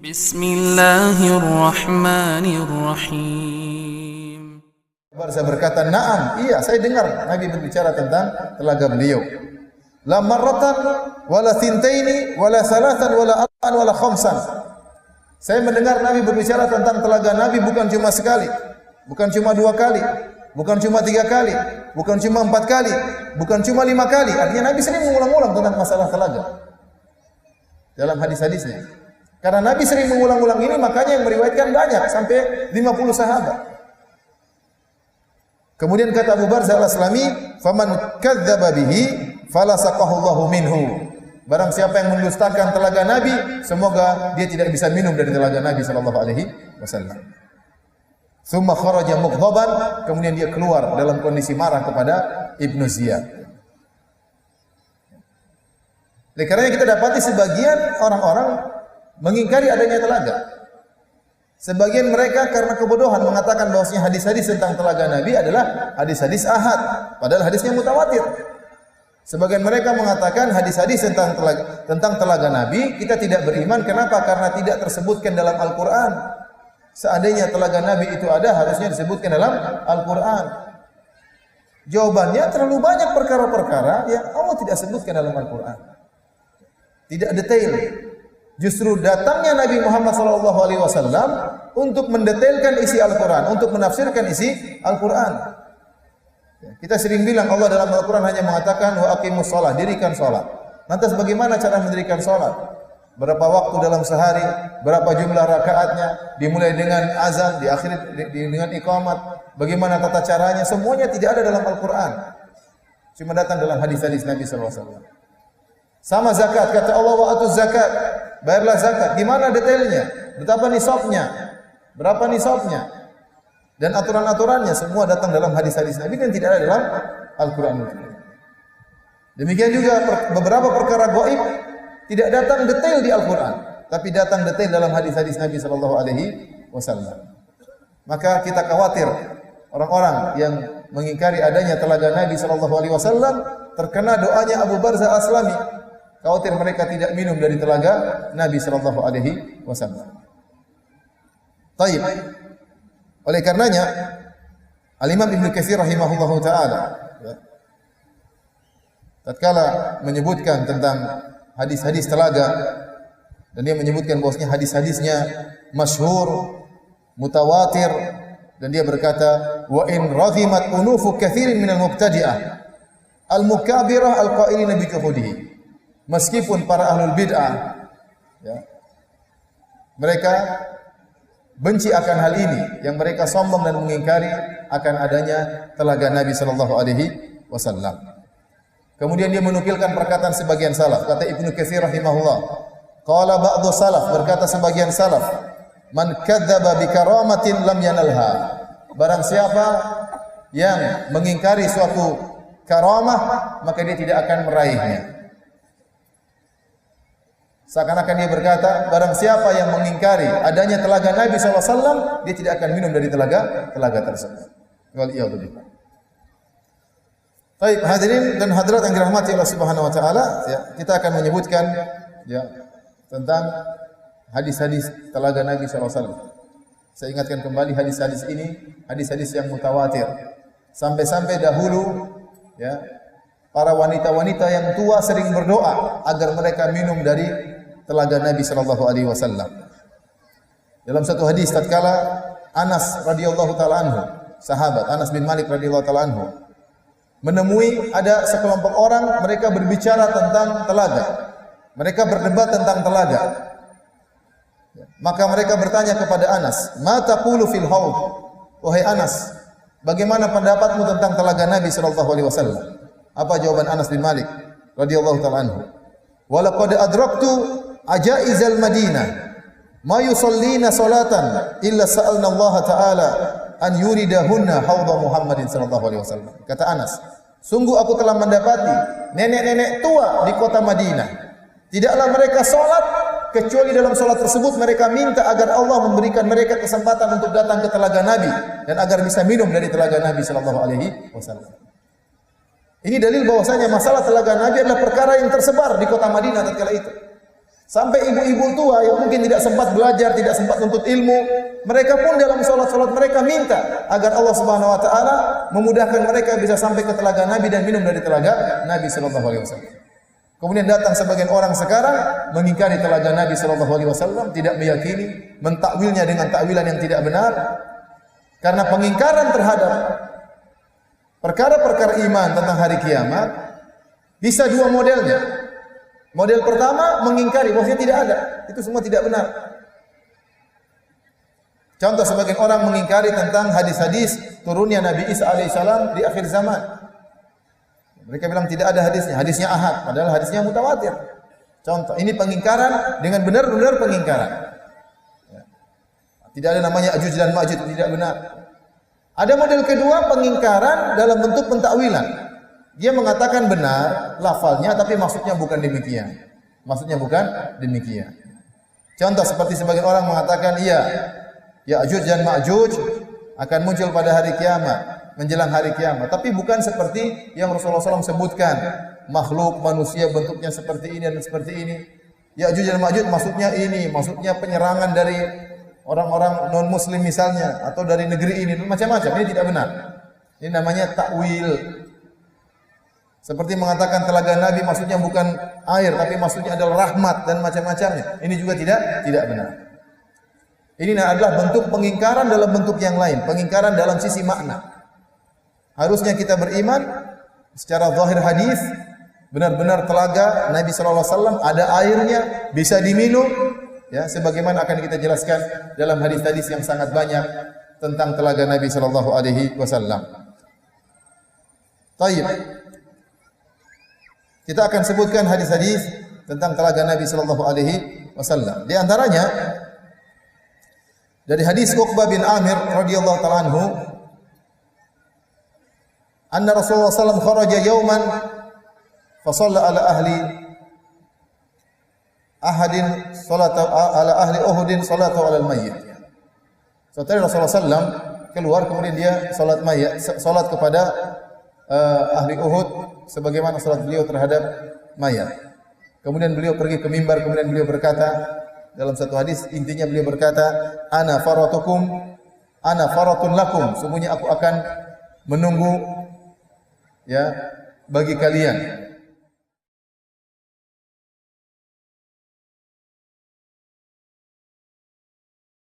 Bismillahirrahmanirrahim. Saya berkata, "Na'am, iya, saya dengar Nabi berbicara tentang telaga beliau. La marratan wala thintaini wala salatan wala arba'an wala khamsan." Saya mendengar Nabi berbicara tentang telaga Nabi bukan cuma sekali, bukan cuma 2 kali, bukan cuma 3 kali, bukan cuma 4 kali, bukan cuma 5 kali. Artinya Nabi sering mengulang-ulang tentang masalah telaga dalam hadis-hadisnya. Karena Nabi sering mengulang-ulang ini, makanya yang meriwayatkan banyak, sampai 50 sahabat. Kemudian kata Abu Barzah Al-Aslami, "Faman kadzdzaba bihi falasaqahu Allahu minhu." Barang siapa yang mendustakan telaga Nabi, semoga dia tidak bisa minum dari telaga Nabi sallallahu alaihi wasallam. Tsumma kharaja mughdaban, kemudian dia keluar dalam kondisi marah kepada Ibnu Ziyad. Oleh karenanya kita dapati sebagian orang-orang mengingkari adanya telaga. Sebagian mereka karena kebodohan mengatakan bahwasanya hadis-hadis tentang telaga Nabi adalah hadis-hadis ahad, padahal hadisnya mutawatir. Sebagian mereka mengatakan hadis-hadis tentang telaga Nabi kita tidak beriman. Kenapa? Karena tidak tersebutkan dalam Al-Quran. Seandainya telaga Nabi itu ada, harusnya disebutkan dalam Al-Quran. Jawabannya, terlalu banyak perkara-perkara yang Allah tidak sebutkan dalam Al-Quran. Tidak detail. Justru datangnya Nabi Muhammad SAW untuk mendetailkan isi Al-Quran, untuk menafsirkan isi Al-Quran. Kita sering bilang Allah dalam Al-Quran hanya mengatakan wa aqimus shalah, dirikan salat. Lantas bagaimana cara mendirikan salat? Berapa waktu dalam sehari? Berapa jumlah rakaatnya? Dimulai dengan azan, diakhiri dengan iqamat. Bagaimana tata caranya? Semuanya tidak ada dalam Al-Quran. Cuma datang dalam hadis-hadis Nabi SAW. Sama zakat, kata Allah wa atuz zakat. Bayarlah zakat. Gimana detailnya? Betapa nisabnya? Berapa nisabnya? Dan aturan-aturannya semua datang dalam hadis-hadis Nabi dan tidak ada dalam Al-Quran. Demikian juga beberapa perkara gaib tidak datang detail di Al-Quran, tapi datang detail dalam hadis-hadis Nabi sallallahu alaihi wasallam. Maka kita khawatir orang-orang yang mengingkari adanya telaga Nabi sallallahu alaihi wasallam terkena doanya Abu Barzah Al-Aslami. Khawatir mereka tidak minum dari telaga Nabi sallallahu alaihi wasallam. Taib. Oleh karenanya Al-Imam Ibnu Katsir rahimahullahu taala tatkala menyebutkan tentang hadis-hadis telaga dan dia menyebutkan bahwasanya hadis-hadisnya masyhur, mutawatir, dan dia berkata wa in raghimat unufu katsirin minal mubtadi'ah al-mukabirah al-qailina bi juhudihi. Meskipun para ahlul bid'ah ya, mereka benci akan hal ini, yang mereka sombong dan mengingkari akan adanya telaga Nabi sallallahu alaihi wasallam. Kemudian dia menukilkan perkataan sebagian salaf. Kata Ibnu Katsir rahimahullah, qala ba'dhu salaf, berkata sebagian salaf, man kadzdzaba bi karamatin lam yanalha. Barang siapa yang mengingkari suatu karamah, maka dia tidak akan meraihnya. Seakan-akan dia berkata, barang siapa yang mengingkari adanya telaga Nabi SAW, dia tidak akan minum dari telaga tersebut. Waliyadzubillah. Baik, hadirin dan hadirat yang dirahmati Allah Subhanahu wa taala, ya, kita akan menyebutkan ya tentang hadis-hadis telaga Nabi SAW. Saya ingatkan kembali hadis-hadis ini, hadis-hadis yang mutawatir. Sampai-sampai dahulu ya, para wanita-wanita yang tua sering berdoa agar mereka minum dari telaga Nabi sallallahu alaihi wasallam. Dalam satu hadis tatkala Anas radhiyallahu taala anhu, sahabat Anas bin Malik radhiyallahu taala anhu, menemui ada sekelompok orang, mereka berbicara tentang telaga. Mereka berdebat tentang telaga. Maka mereka bertanya kepada Anas, "Ma taqulu fil haud?" Wahai Anas, bagaimana pendapatmu tentang telaga Nabi sallallahu alaihi wasallam? Apa jawaban Anas bin Malik radhiyallahu taala anhu? "Wa laqad adraktu ajaizal Madinah ma yusallina salatan illa sa'alna Allah taala an yuridahunna haudha Muhammadin sallallahu alaihi wasallam." Kata Anas, sungguh aku telah mendapati nenek-nenek tua di kota Madinah, tidaklah mereka salat kecuali dalam salat tersebut mereka minta agar Allah memberikan mereka kesempatan untuk datang ke telaga Nabi dan agar bisa minum dari telaga Nabi sallallahu alaihi wasallam. Ini dalil bahwasanya masalah telaga Nabi adalah perkara yang tersebar di kota Madinah tatkala itu. Sampai ibu-ibu tua yang mungkin tidak sempat belajar, tidak sempat nuntut ilmu, mereka pun dalam salat-salat mereka minta agar Allah Subhanahu wa taala memudahkan mereka bisa sampai ke telaga Nabi dan minum dari telaga Nabi sallallahu alaihi wasallam. Kemudian datang sebagian orang sekarang mengingkari telaga Nabi sallallahu alaihi wasallam, tidak meyakini, mentakwilnya dengan takwilan yang tidak benar. Karena pengingkaran terhadap perkara-perkara iman tentang hari kiamat bisa dua modelnya. Model pertama mengingkari bahwasanya tidak ada. Itu semua tidak benar. Contoh sebagian orang mengingkari tentang hadis-hadis turunnya Nabi Isa alaihissalam di akhir zaman. Mereka bilang tidak ada hadisnya, hadisnya ahad, padahal hadisnya mutawatir. Contoh, ini pengingkaran dengan benar-benar pengingkaran. Tidak ada namanya Ajuj dan Ma'juj, tidak benar. Ada model kedua pengingkaran dalam bentuk pentakwilan. Dia mengatakan benar lafalnya tapi maksudnya bukan demikian. Maksudnya bukan demikian. Contoh seperti sebagian orang mengatakan iya, Ya'juj dan Ma'juj akan muncul pada hari kiamat, menjelang hari kiamat, tapi bukan seperti yang Rasulullah SAW sebutkan, makhluk manusia bentuknya seperti ini dan seperti ini. Ya'juj dan Ma'juj maksudnya ini, maksudnya penyerangan dari orang-orang non muslim misalnya atau dari negeri ini, macam-macam. Ini tidak benar. Ini namanya takwil. Seperti mengatakan telaga Nabi maksudnya bukan air tapi maksudnya adalah rahmat dan macam-macamnya. Ini juga tidak benar. Ini adalah bentuk pengingkaran dalam bentuk yang lain, pengingkaran dalam sisi makna. Harusnya kita beriman secara zahir hadis, benar-benar telaga Nabi sallallahu alaihi wasallam ada airnya, bisa diminum, ya sebagaimana akan kita jelaskan dalam hadis-hadis yang sangat banyak tentang telaga Nabi sallallahu alaihi wasallam. Baik. Kita akan sebutkan hadis-hadis tentang telaga Nabi sallallahu alaihi wasallam. Di antaranya dari hadis Uqbah bin Amir radhiyallahu ta'ala anhu, anna Rasulullah sallallahu kharaja yawman fa shalla ala ahadin salata ala ahli Uhudin salatu ala al-mayyit. Suatu Rasulullah sallallahu keluar kemudian dia salat mayit, salat kepada ahli Uhud sebagaimana salat beliau terhadap mayat. Kemudian beliau pergi ke mimbar, kemudian beliau berkata dalam satu hadis, intinya beliau berkata, ana faratukum, ana faratun lakum, sungguhnya aku akan menunggu ya bagi kalian.